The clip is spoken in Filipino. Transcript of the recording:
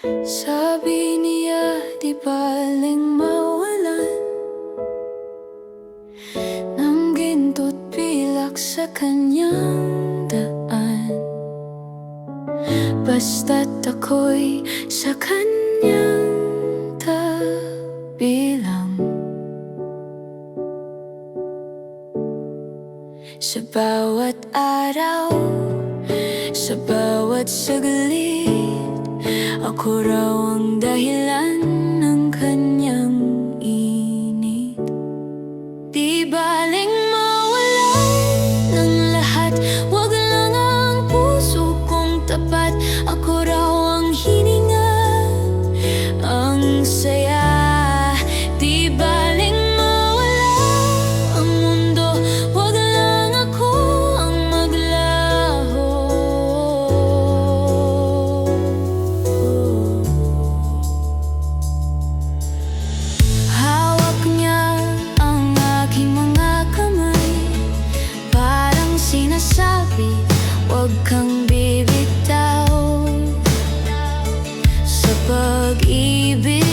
Sabi niya di baling mawalan ng ginto't pilak sa kanyang daan, basta't ako'y sa kanyang tabi lang. Sa bawat araw, sa bawat saglit, ako raw ang dahilan ng kanyang init. Di baling mawalan ng lahat, wag lang ang puso kong tapat. Ako raw ang hininga, ang saya. Di baling mawala ang mundo, wag lang ako ang maglaho. Hawak niya ang aking mga kamay, parang sinasabi, wag kang bibitaw sa pag-ibig.